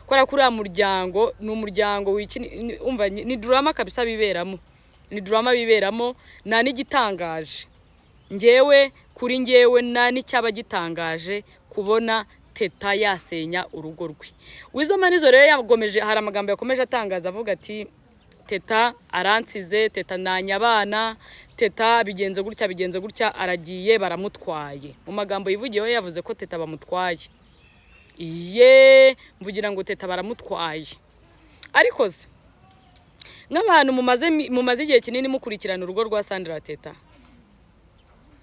kora kuri ya muryango ni umuryango umva ni drama kabisa biberamo, ni drama biberamo nta n'igitangaje. Njyewe kuri njyewe nta n'icyaba gitangaje kubona Teta yasenya urugo rwe. Wizo Manizo rero yagomeje, hari amagambo yakomeje atangaza avuga ati Teta aransize, Teta nanyabana, Teta bigenze gutya aragiye baramutwaye. Mu magambo yivugiyeho yavuze ko Teta bamutwaye. Mvugira ngo Teta baramutwaye. Ariko se nk'abantu mumaze igihe kinini mukurikirana urugo rwa Sandra Teta.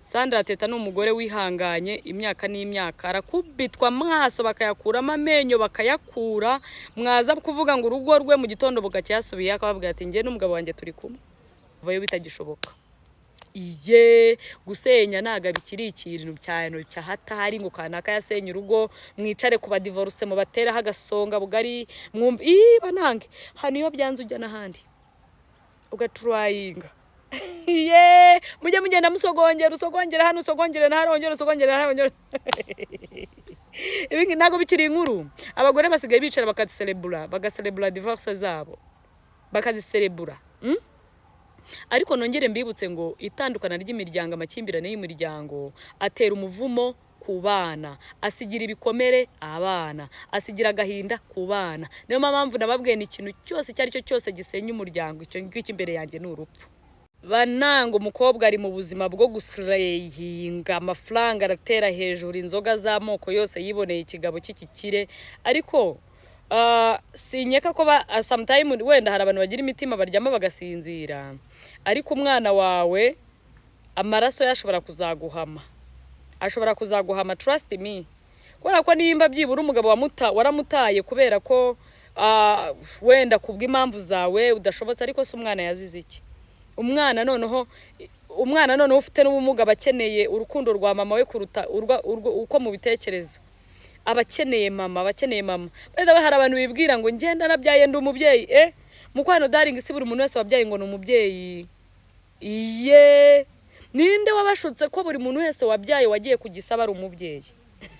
Sandra Teta ni umugore wihanganye imyaka n'imyaka, arakubitwa amaso bakayakuramo amenyo bakayakura, mwaza kuvuga ngo urugo rwe mu gitondo bugacyasubiye akababwira ati ngiye n'umugabo wanjye turi kumwe. Vayo bitagishoboka. Gusenya naga bikiri ikintu cyane cyahatari ngo kanaka yasenya urugo, mwicare kuba divorce mu batera hagasonga bugari mwumva banange haniyo byanze ujya nahandi ugatrayinga. Mujye mugenda usogongera hano usogongera narongera. Ibi nago bikiri inkuru. Abagore basigaye bicara bagacelebra divorce zabo. Bakazicelebra. Ariko nongere mbibutse ngo itandukana ry'imiryango, amakimbirane y'umuryango atera umuvumo ku bana, asigira ibikomere abana, asigira agahinda ku bana. Niyo mpamvu nababwiye ni ikintu cyose cyari cyo cyose gisenya umuryango, icyo ngicyo imbere yanjye ni urupfu. Banango umukobwa ari mu buzima bwo gusirayinga, amafaranga aratera hejuru, inzoga z'amoko yose yiboneye ikigabo cy'ikikire. Ariko sinyeka ko sometimes wenda hari abantu bagira imitima baryama bagasinzira, ariko umwana wawe amaraso yashobora kuzaguhama, trust me. Kubera ko nimba byibura umugabo waramutaye kubera ko wenda kubw'impamvu zawe udashobotse, ariko se umwana yazize iki? Umwana noneho ufite n'ubumuga bakeneye urukundo rwa mama we kuruta uko mu bitekereza. Abakeneye mama. Benda hari abantu bibwira ngo ngenda nabyaye ndi umubyeyi. Mukwano darling, si buri muntu wese wabyaye ngo ni umubyeyi. Ninde wabashutse ko buri muntu wese wabyaye wagiye kugisaba ari umubyeyi?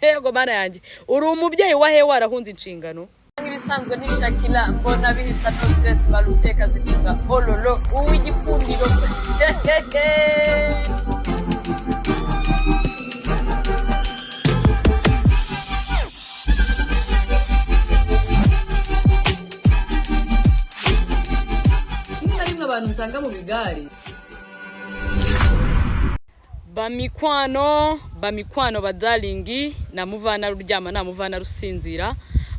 Yego bana yanjye, uri umubyeyi wahe warahunze inshingano? Ibisanzwe ni Shakira, mbona bihita no stress baruteka zivuga ololo uw'igikundiro. Ni abantu nsanga mu bigari. Bamikwano badalingi namuvana ruryama namuvana rusinzira.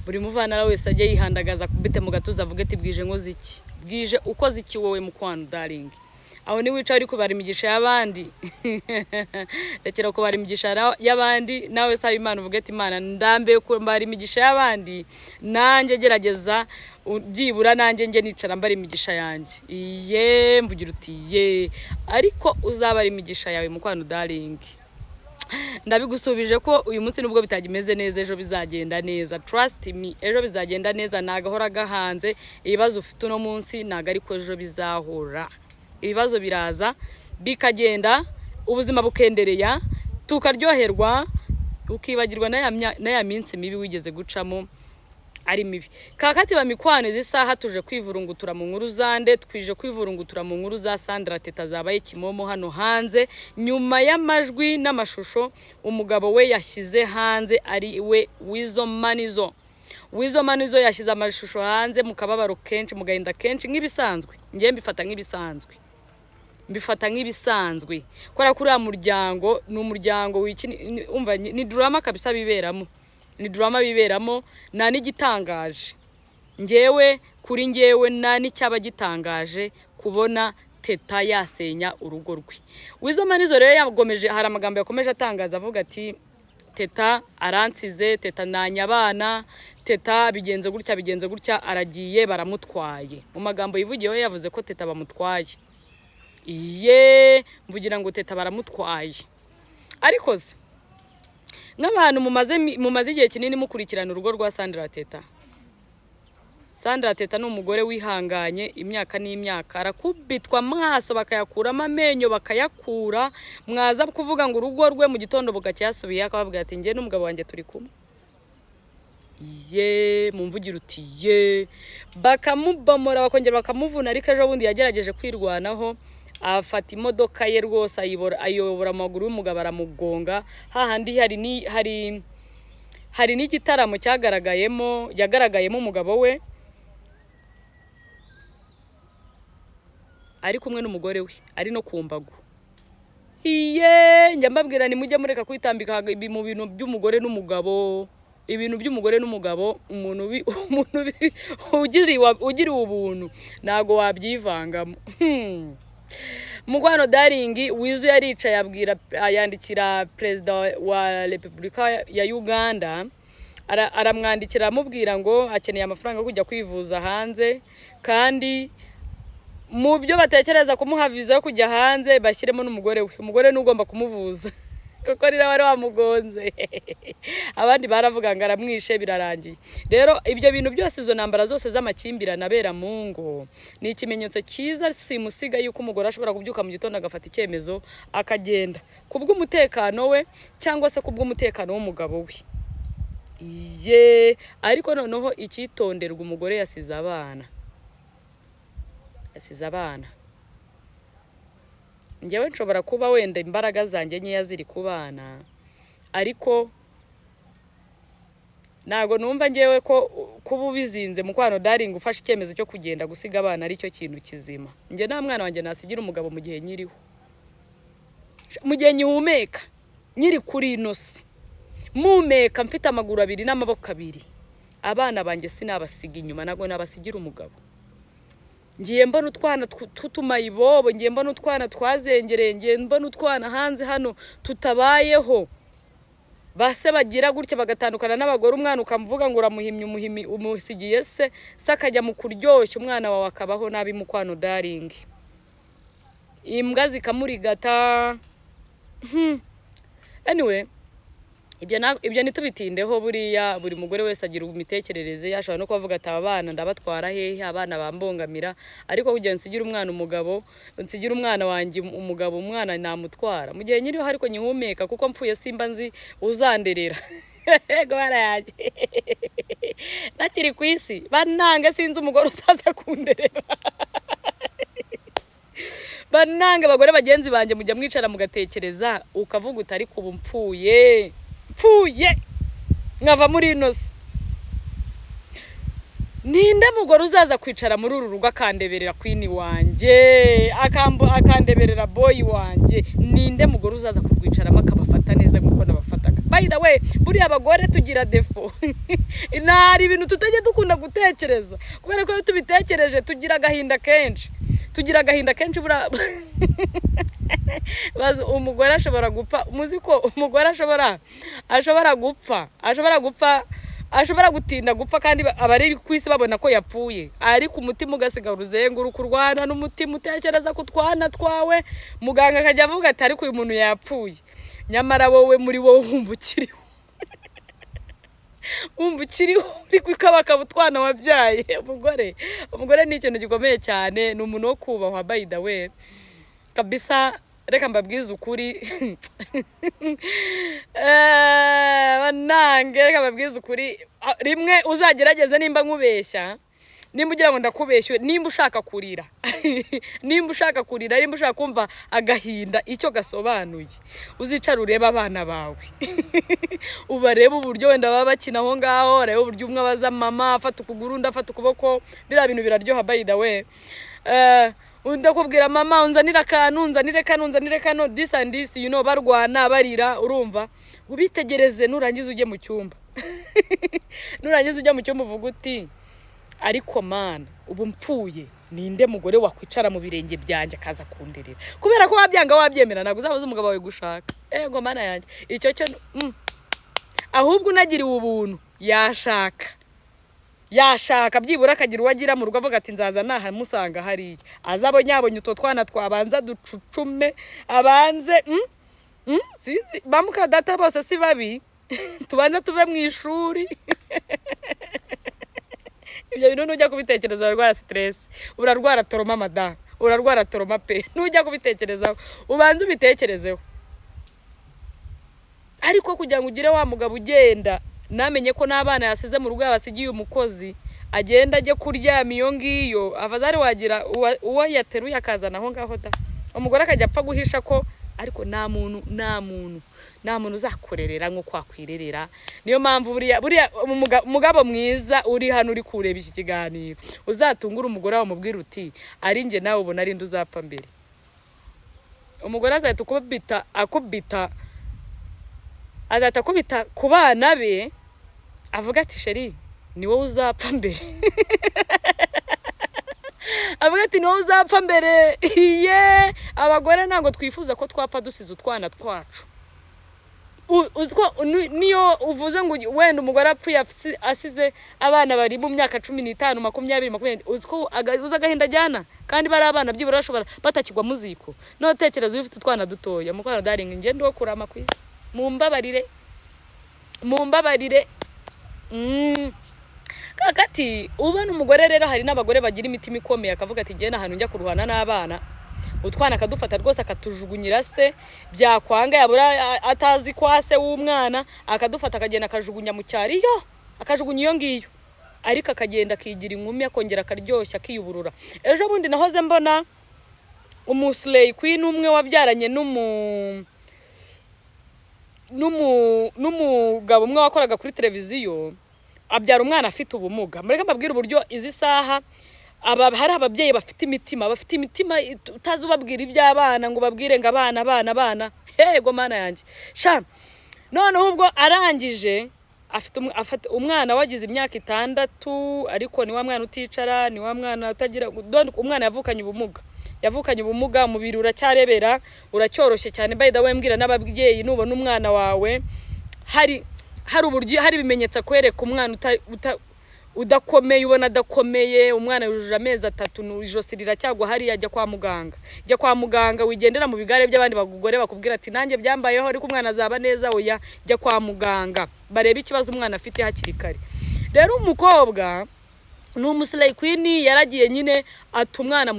Buri muvana wese ajye yihandagaza kubite mu gatuza avuga ati bwije nkoze iki? Bwije ukoze iki wowe mukwano darling? Aho ni wica ari kubara imigisha y'abandi. Rekera ko bari imigisha y'abandi, nawe saba Imana uvuga ati Imana ndambe ko mbara imigisha y'abandi, nanjye gerageza byibura nanjye nge nicara mbara imigisha yanjye. Mvugira uti ariko uzabara imigisha yawe mukwano darling. Ndabigusubije ko uyu munsi nubwo bitagimeze neza ejo bizagenda neza, trust me, ejo bizagenda neza. Nagahora gahanze ibibazo ufite uno munsi naga ariko ejo bizahora. Ibibazo biraza bikagenda, ubuzima bukendereya, tukaryoherwa, ukibagirwa na ya minsi mibi wigeze gucamo ari mibi. Kakati bamikwano zisaha tuje kwivurungutura mu nkuru zande, twije kwivurungutura mu nkuru za Sandra Teta zabaye kimomo hano hanze, nyuma y'amajwi n'amashusho umugabo we yashyize hanze ari we Wizo Manizo yashyize amashusho hanze mu kababaro kenshi, mu gahinda kenshi nk'ibisanzwe. Ngiye mbifata nk'ibisanzwe. Kora kuri ya muryango ni umuryango umva ni drama kabisa biberamo. Ni drama biberamo nta n'igitangaje. Njyewe kuri njyewe nta n'icyaba gitangaje kubona Teta yasenya urugo rwe. Wizo Manizo rero yagomeje, hari amagambo yakomeje atangaza avuga ati Teta aransize, Teta nanyabana, Teta bigenze gutya aragiye baramutwaye. Mu magambo yivugiyeho yavuze ko Teta bamutwaye. Mvugira ngo Teta baramutwaye. Ariko se nk'abantu mumaze igihe kinini mukurikirana urugo rwa Sandra Teta. Sandra Teta ni umugore wihanganye imyaka n'imyaka, arakubitwa amaso bakayakuramo amenyo bakayakura, mwaza kuvuga ngo urugo rwe mu gitondo bugacyasubiye akababwira ati ngiye n'umugabo wanjye turi kumwe. ye mumvugira uti ye, bakamubomora bakongera bakamuvuna, ariko ejo bundi yagerageje kwirwanaho afata imodoka ye rwose ayobora amaguru y'umugabo aramugonga. Hahandi hari n'igitaramo yagaragayemo umugabo we ari kumwe n'umugore we ari no ku mbago. Iye njya mbabwira ni mujye mureka kwitambika mu bintu by'umugore n'umugabo, ibintu by'umugore n'umugabo. Umuntu ugiriwe ubuntu ntago wabyivangamo. Mukwano Darling Wizu yaricaye yandikira perezida wa Repubulika ya Uganda, aramwandikira amubwira ngo akeneye amafaranga yo kujya kwivuza hanze, kandi mu byo batekereza kumuha viza yo kujya hanze bashyiremo n'umugore we. Umugore n'ugomba kumuvuza kuko rira wari wamugonze. Abandi baravuga ngo aramwishe birarangiye. Rero ibyo bintu byose, izo ntambara zose z'amakimbirane abera mu ngo, ni ikimenyetso cyiza simusiga yuko umugore ashobora kubyuka mu gitondo agafata icyemezo akagenda kubw'umutekano we cyangwa se kubw'umutekano w'umugabo we. Ye ariko noneho icyitonderwa, umugore yasize abana. Njyewe nshobora kuba wenda imbaraga zanjye nkeya ziri ku bana, ariko ntago numva njyewe ko kuba ubizinze Mukwano Darling ufashe icyemezo cyo kugenda gusiga abana ari cyo kintu kizima. Njye nta mwana wanjye nasigira umugabo mu gihe nyiriho, mu gihe nyihumeka, nyiri kuri ino si, mumeka mfite amaguru abiri n'amaboko abiri. Abana banjye sinabasiga inyuma, ntago nabasigira umugabo. Ngiye mbona utwana tutumayibobo, ngiye mbona utwana twazengereye, ngiye mbona utwana hanze hano tutabayeho. Base bagira gutya bagatandukana n'abagore, umwana ukamuvuga ngo uramuhimye umusigiye se akajya mu kuryoshya umwana wawe akabaho nabi. Mukwano Darling imbwa zikamurigata. Anyway, ibyo nitubitindeho. Buriya buri mugore wese agira imitekerereze, yashobora no kuvuga ati abana ndabatwara hehe, abana bambongamira, ariko kugira nsigira umwana umugabo, nsigira umwana wanjye umugabo, umwana namutwara mu gihe nyiriho, ariko nyihumeka, kuko mpfuye simba nzi uzanderera. Ego barayaje nakiri ku isi banange, sinzi umugore usaza kunderera. Banange abagore bagenzi banjye mujya mwicara mugatekereza, ukavuga utari kuba mpfuye nkava muri ino si. Ninde mugore uzaza kwicara muri uru rugo akandeberera queen wanjye, akandeberera boy wanjye? Ninde mugore uzaza kurwicaramo akabafata neza nkuko nabafataga? By the way, buriya abagore tugira defo. Inari ibintu tutajye dukunda gutekereza, kubera ko tubitekereje tugira agahinda kenshi. Umugore ashobora gupfa, muzi ko umugore ashobora gutinda gupfa, kandi abari ku isi babona ko yapfuye, ariko umutima ugasiga uruzenguruka urwana n'umutima utekereza ku twana twawe. Muganga akajya avuga ati ariko uyu muntu yapfuye, nyamara wowe muri wowe wumva ukiriho uri kwikabaka utwana wabyaye. Umugore ni ikintu gikomeye cyane, ni umuntu wo kubahwa. By the way kabisa, reka mbabwize ukuri. Banange reka mbabwize ukuri, rimwe uzagerageze nimba nkubeshya, nimba ugira ngo ndakubeshye, nimba ushaka kurira nimba ushaka kumva agahinda icyo gasobanuye, uzicara ureba abana bawe. Ubareba uburyo wenda baba bakina aho ngaho, ureba uburyo umwe abaza mama afata ukuguru undi afata ukuboko. Biriya bintu biraryoha. By the way, ndakubwira mama unzanira kano this and this, barwana barira, urumva. Ubitegereze nurangiza ujye mu cyumba. Uvuga uti ariko mana ubu mpfuye, ninde mugore wakwicara mu birenge byanjye akaza kunderera? Kubera ko wabyanga wabyemera, ntabwo uzabaza umugabo wawe gushaka. Ego mana yanjye, icyo cyo ahubwo unagiriwe ubuntu yashaka byibura akagira uwagira mu rugo, avuga ati nzaza naha musanga hariya, azabonye utwo twana twabanza ducucume, abanze sinzi bamuka data bose si babi, tubanza tuve mu ishuri. Ibyo bintu nujya kubitekereza urarwara stress, urarwara toroma mada, urarwara toroma pe. Nujya kubitekerezaho ubanza ubitekerezeho, ariko kugira ngo ugire wa mugabo ugenda namenye ko n'abana yasize mu rugo yabasigiye umukozi agenda ajye kuryama iyo ngiyo afazari wagira uwo yateruye akazana aho ngaho da umugore akajya apfa guhisha ko ariko nta muntu uzakorerera nko kwakwirerera. Niyo mpamvu buriya umugabo mwiza uri hano uri kureba iki kiganiro uzatungura umugore wawe mubwira uti ari nge nawe ubona ari nde uzapfa mbere. Umugore azahita akubita ku bana be avuga ati sheri ni wowe uzapfa mbere. Avuga ati ni wowe uzapfa mbere. Iye abagore ntabwo twifuza ko twapfa dusize utwana twacu. Niyo uvuze ngo wenda umugore apfuye asize abana bari mu myaka 15 20 uziko uzagahinda jyana kandi bari abana byibura bashobora batakigwa muziko. No tekereza ufite utwana dutoya mukwana darling ngende wo kurama kwisi mumbabarire kakati ubana umugore rero hari n'abagore bagira imitima ikomeye akavuga ati ngiye nahantu njya kuruhana n'abana utwana akadufata rwose akatujugunyira se byakwanga yabura atazi kwase w'umwana akadufata akagenda akajugunya mu cyariyo akajugunya iyo ngiyo ariko akagenda akigira inkumi akongera akaryoshya akiyuburura. Ejo bundi nahoze mbona umuslay queen umwe wabyaranye n'umugabo umwe wakoraga kuri televiziyo abyara umwana afite ubumuga. Mureka mbabwira uburyo izi saha hari ababyeyi bafite imitima utazi ubabwira iby'abana ngo babwire ngo abana yego mana yanjye sha none ubwo arangije afite umwana wagize imyaka 6 ariko ni wa mwana uticara ni wa mwana utagira umwana yavukanye ubumuga umubiri uracyarebera uracyoroshye cyane. By the way mbwira n'ababyeyi nubona umwana wawe hari uburyo hari bimenyetso kwereka umwana udakomeye ubona adakomeye umwana yujuje amezi 3 ijosi riracyagwa hari ajya kwa muganga wigendera mu bigare by'abandi bagugore bakubwira ati nanjye byambayeho ariko umwana azaba neza oya jya kwa muganga bareba ikibazo umwana afite hakiri kare. Rero umukobwa n'umuslay queen yaragiye nyine atumwana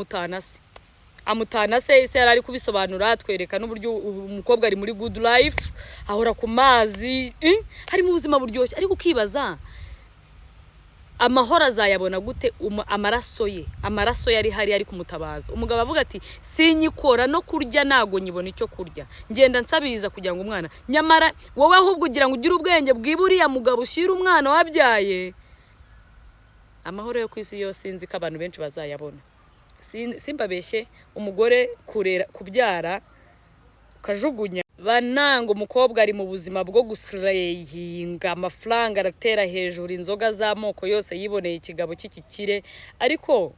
amutana se yari kubisobanura twereka n'uburyo umukobwa ari muri good life ahora ku mazi hari mu buzima buryoshye ariko ukibaza amahoro azayabona gute amaraso yari hari ari kumutabaza. Umugabo avuga ati sinyikora no kurya nago nyibona icyo kurya ngenda nsabiriza kugira ngo umwana nyamara wowe ahubwo ugira ngo ugire ubwenge bwiburiya mugabo ushyira umwana wabyaye amahoro yo kwisi yo sinzi ko abantu benshi bazayabona. Simbabeshye umugore kubyara ukajugunya bananga umukobwa ari mu buzima bwo guslayinga amafaranga aratera hejuru inzoga z'amoko yose yiboneye ikigabo cy'ikikire ariko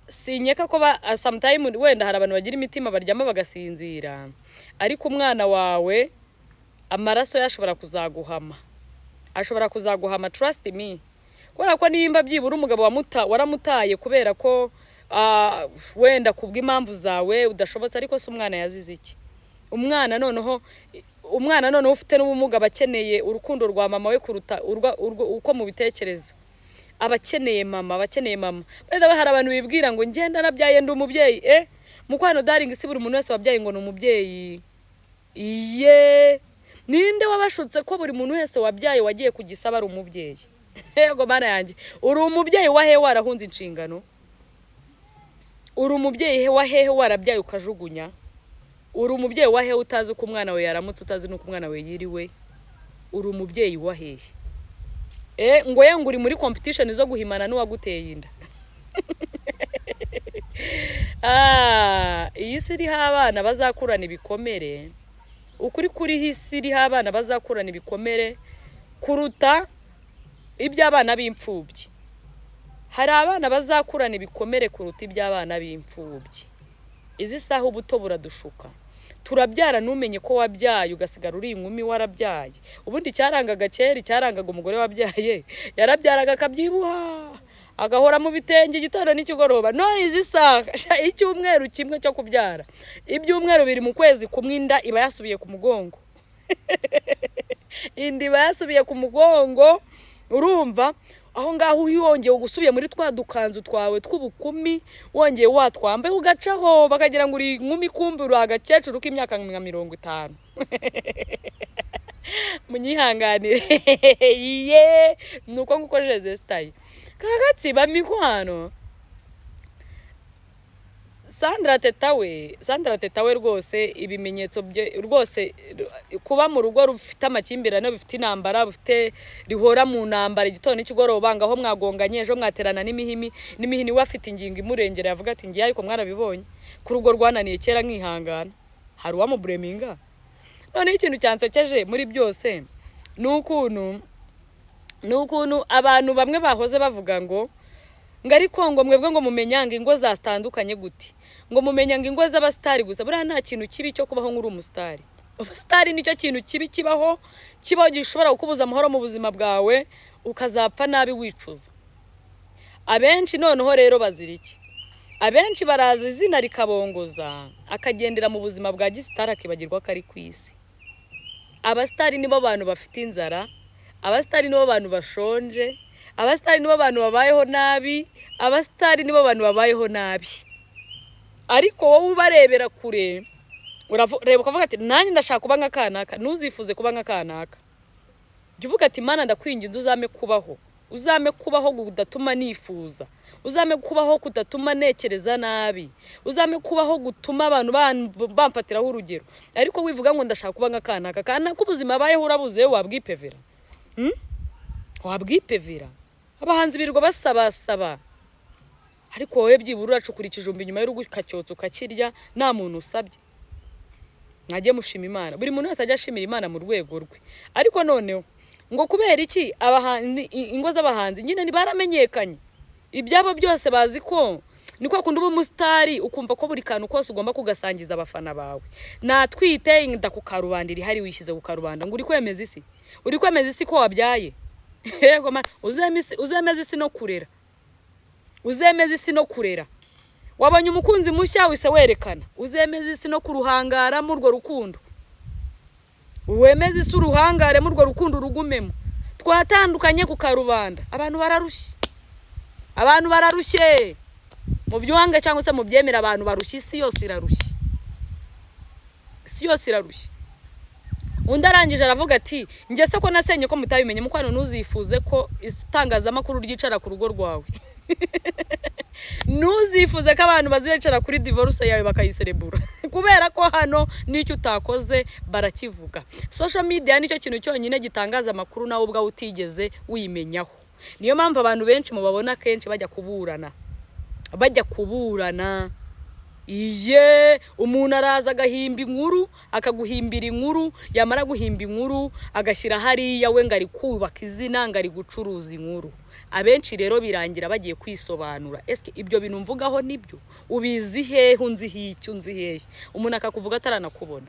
sinyeka ko sometime wenda hari abantu bagira imitima baryama bagasinzira ariko umwana wawe amaraso yashobora kuzaguhama trust me kubera ko nimba byibura umugabo waramutaye kubera ko wenda kubw'impamvu zawe udashobotse ariko se umwana yazize iki? Umwana noneho ufite n'ubumuga bakeneye urukundo rwa mama we kuruta uko mu bitekereza abakeneye mama benda hari abantu bibwira ngo ngenda nabyaye ndi umubyeyi mukwano darling si buri muntu wese wabyaye ngo ni umubyeyi. Iye ninde wabashutse ko buri muntu wese wabyaye wagiye kugisaba ari umubyeyi? Yego bana yanjye uri umubyeyi wahe warahunze inshingano uri umubyeyi wahehe warabyaye ukajugunya uri umubyeyi wahe utazi ko umwana we yaramutse utazi nuko umwana we yiriwe uri umubyeyi wahehe ngo uri muri competition zo guhimana n'uwaguteye inda. Iyi si iriho abana bazakurana ibikomere ukuri kuri hisi iriho abana bazakurana ibikomere kuruta iby'abana b'imfubyi. Hari abana bazakurana ibikomere kuruta iby'abana b'imfubyi. Izi saha ubuto buradushuka turabyara numenye ko wabyaye ugasigara uri inkumi warabyaye. Ubundi cyarangaga umugore wabyaye yarabyaraga akabyibuha agahora mu bitenge igitondo n'ikigoroba. No izi saha icyumweru kimwe cyo kubyara ibyumweru biri mu kwezi kumwe inda iba yasubiye ku mugongo urumva aho ngaho uyongeye ugusubiye muri twa dukanzu twawe tw'ubukumi wongeye watwambaye ugacaho bakagira ngo uri inkumi kumbura agakecuru k'imyaka 50 munyihanganire ye nuko nguko jeze style kagatsiba mikwano Sandra Tetawe rwose ibimenyetso bye rwose kuba mu rugo rufite amakimbirane bifite intambara bufite rihora mu ntambara igitondo n'ikigoroba ngaho mwagonganye ejo mwaterana n'imihini wafite ingingo imurengera yavuga ati ngiye ariko mwarabibonye ku rugo rwananiye kera nkihangana hari wa mu Breminga none ikintu cyansekeje muri byose nukuntu abantu bamwe bahoze bavuga ngo ariko ngo mwebwe ngo mumenyanga ingo zastandukanye gute ngo mumenyanga ingo z'abastari gusa buriya nta kintu kibi cyo kubaho nk'uri umustari abastari nicyo kintu kibi kibaho gishobora kukubuza amahoro mu buzima bwawe ukazapfa nabi wicuza abenshi noneho rero baziriki abenshi baraza izina rikabongoza akagendera mu buzima bwa gisitari akibagirwa ko ari ku isi abastari nibo bantu bafite inzara abastari nibo bantu bashonje abastari nibo bantu babayeho nabi abastari nibo bantu babayeho nabi ariko wowe ubarebera kure urareba ukavuga ati nanjye ndashaka kuba nk'akanaka ntuzifuze kuba nk'akanaka jya uvuga ati mana ndakwinginze uzame kubaho kudatuma nifuza uzame kubaho kudatuma nekereza nabi uzame kubaho gutuma abantu bamfatiraho urugero ariko wivuga ngo ndashaka kuba nk'akanaka kanaka ubuzima bayeho urabuze wabwipevera wabwipevera abahanzi birirwa basaba ariko wowe byibura uracukura ikijumba inyuma y'urugo kacyotso ukakirya nta muntu usabye mwajye mushima Imana buri muntu wese ajya ashimira Imana mu rwego rwe ariko noneho ngo kubera iki ingo z'abahanzi nyine ntibaramenyekanye ibyabo byose bazi ko niko kundi uba umusitari ukumva ko buri kantu kose ugomba kugasangiza abafana bawe natwite inda ku karubanda hari wishyize ku karubanda ngo uri kwemeza isi ko wabyaye yego uzemeza isi no kurera wabonye umukunzi mushya wise werekana uzemeza isi no kuruhangara mu rwo rukundo wemeza isi uruhangare mu rwo rukundo rugumemo twatandukanye ku karubanda abantu bararushye mu byuhanga cyangwa se mu byemera abantu barushye isi yose irarushye undi arangije aravuga ati njye se ko nasenye ko mutabimenye mukwano ntuzifuze ko itangazamakuru ryicara ku rugo rwawe ntuzifuze ko abantu bazicara kuri divorce yawe bakayiserebura kubera ko hano nicyo utakoze barakivuga social media nicyo kintu cyonyine gitangaza amakuru nawe ubwawe utigeze wimenyaho niyo mpamvu abantu benshi mubabona kenshi bajya kuburana iye umuntu araza agahimba inkuru akaguhimbira inkuru yamara guhimba inkuru agashyira hariya we ngari kubaka izina ngari gucuruza inkuru abenshi rero birangira bagiye kwisobanura eske ibyo bintu mvugaho nibyo ubizi hehe unzi hehe umuntu akakuvuga ataranakubona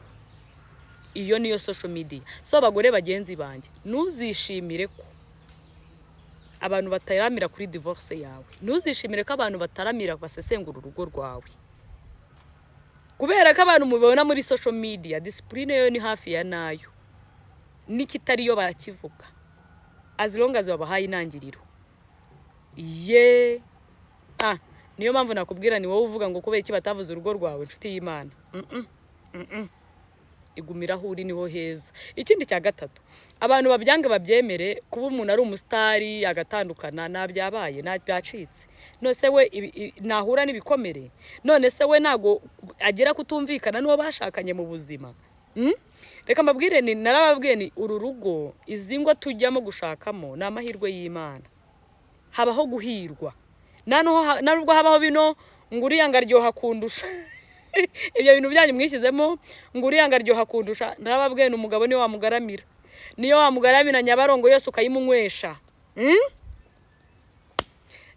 iyo niyo social media so bagore bagenzi banjye ntuzishimire ko abantu bataramira kuri divorce yawe ntuzishimire ko abantu bataramira basesengura urugo rwawe kubera ko abantu mubona muri social media discipline yo ni hafi ya nayo nikitari yo barakivuga as long as babahaye intangiriro niyo mpamvu nakubwira ni wowe uvuga ngo kubera iki batavuze urugo rwawe inshuti y'Imana igumiraho uri niho heza ikindi cya gatatu abantu babyange babyemere kuba umuntu ari umusitari agatandukana nabyabaye nabyacitse none se we nahura n'ibikomere none se we nago agera kutumvikana n'uwo bashakanye mu buzima reka mbabwire narababwiye ni uru rugo izingo tujyamo gushakamo na amahirwe y'Imana habaho guhirwa narubwo habaho bino nguriya ngaryoha kundusha ibyo bintu byanyu mwishyizemo nguriya ngaryoha kundusha narababwiye umugabo ni wamugaramira niyo wamugaramira Nyabarongo yose ukayimunywesha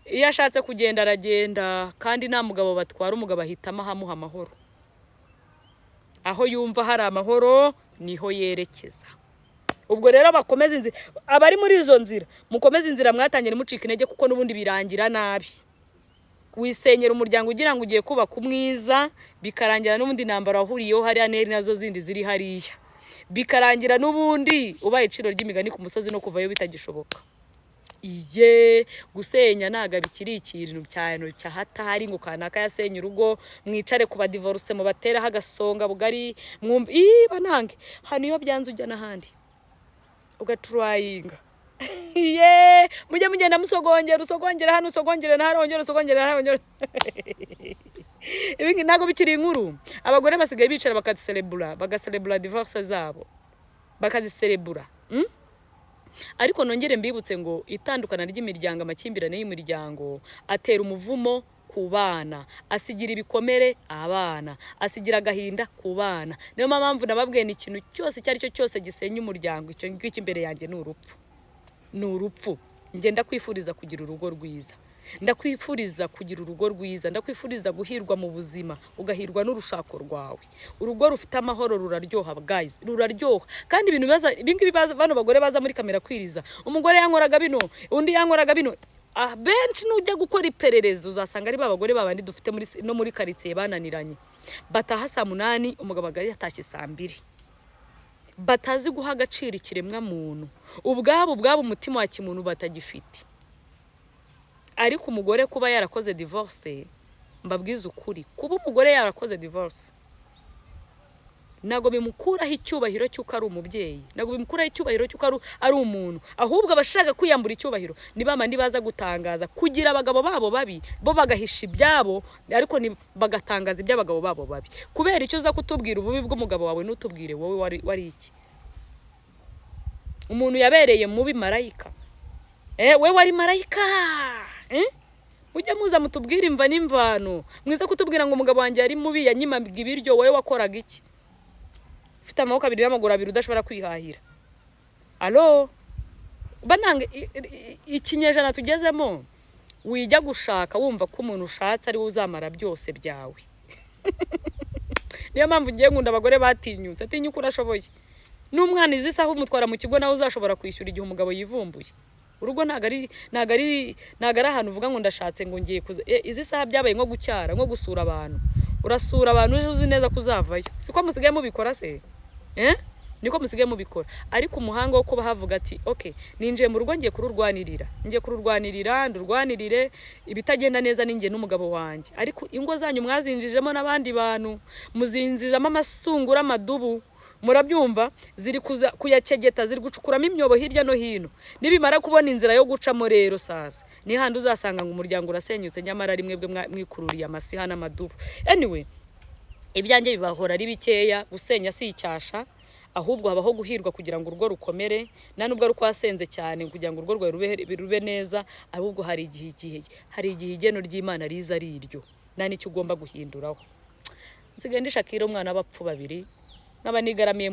iyo ashatse kugenda aragenda kandi nta mugabo batwara umugabo ahitamo ahamuha amahoro aho yumva hari amahoro niho yerekeza ubwo rero bakomeza inzira abari muri izo nzira mukomeza inzira mwatangira mucika intege kuko nubundi birangira nabi wisenyera umuryango ugira ngo ugiye kubaka umwiza bikarangira n'ubundi ntambara wahuriyeho hariya neri nazo zindi ziri hariya bikarangira n'ubundi ubaye iciro ry'imigani ku musozi no kuvayo bitagishoboka iye gusenya naga bikiri ikintu cyane cyahatari ngo kanaka yasenye urugo mwicare kuba divorce mu batera hagasonga bugari mwumva banange hano iyo byanze ujya nahandi ugatrayinga ye mujye mugenda usogongera hano usogongera naharongera usogongera naharongera ibingi nago bikiri inkuru abagore basigaye bicara bagacelebra divorce zabo bakazicelebra ariko nongere mbibutse ngo itandukana ry'imiryango amakimbirane y'imiryango atera umuvumo ku bana asigira ibikomere abana asigira agahinda ku bana niyo mpamvu nababwiye ni ikintu cyose cyari cyo cyose gisenya umuryango icyo ngicyo imbere yanjye ni urupfu ngenda kwifuriza kugira urugo rwiza ndakwifuriza kugira urugo rwiza ndakwifuriza guhirwa mu buzima ugahirwa n'urushako rwawe urugo rufite amahoro ruraryoha guys ruraryoha kandi ibintu ibingibi bano bagore baza muri kamera kwiriza umugore yankoraga bino undi yankoraga bino benshi nujya gukora iperereza uzasanga ari babagore babandi dufite muri quartier bananiranye bataha saa 8 umugabo agari yatashye saa 2 batazi guha agaciro ikiremwa muntu ubwabo umutima wa kimuntu batagifite ariko umugore kuba yarakoze divorce mbabwiza ukuri kuba umugore yarakoze divorce nago bimukuraho icyubahiro cy'uko ari umubyeyi nago bimukuraho icyubahiro cy'uko ari umuntu ahubwo abashaka kwiyambura icyubahiro ni bamandi baza gutangaza kugira abagabo babo babi bo bagahisha ibyabo ariko ni bagatangaza iby'abagabo babo babi kubera icyo uza kutubwira ububi bw'umugabo wawe n'utubwire wowe wari iki umuntu yabereye mubi marayika we wari marayika mujye muza mutubwira imva n'imvano mwiza kutubwira ngo umugabo wanjye yari mubi yanyimaga ibiryo wowe wakoraga iki ufite amaboko abiri n'amaguru abiri udashobora kwihahira banange ikinyejana tugezemo wijya gushaka wumva ko umuntu ushatse ari we uzamara byose byawe niyo mpamvu ngiye nkunda abagore batinyutse atinyuka urashoboye n'umwana izi saha umutwara mu kigo nawe uzashobora kwishyura igihe umugabo yivumbuye urugo ntago ari ahantu uvuga ngo ndashatse ngo ngiye kuza izi saha byabaye nko gucyara nko gusura abantu urasura abantu uzi neza kuzavayo siko musigaye mubikora se niko musigaye mubikora ariko umuhanga wo kuba havuga ati okay ninjiye mu rugo ngiye kururwanirira ndurwanirire ibitagenda neza ninjye n'umugabo wanjye ariko ingo zanyu mwazinjijemo n'abandi bantu muzinjijamo amasungura amadubu murabyumva ziri kuyakegeta ziri gucukuramo imyobo hirya no hino nibimara kubona inzira yo gucamo rero sasa ni handi uzasanga ngo umuryango urasenyutse nyamara rimwe bwe mwikururiye amasiha n'amadubu anyway ibyanjye bibahora ari bikeya gusenya si icyasha ahubwo habaho guhirwa kugira ngo urugo rukomere nubwo ari kwasenze cyane kugira ngo urugo rwawe rube neza ahubwo hari igihe igeno ry'Imana riza ari iryo nani cyo ugomba guhinduraho nsigaye ndishakira umwana w'abapfu babiri nk'abanigaramiye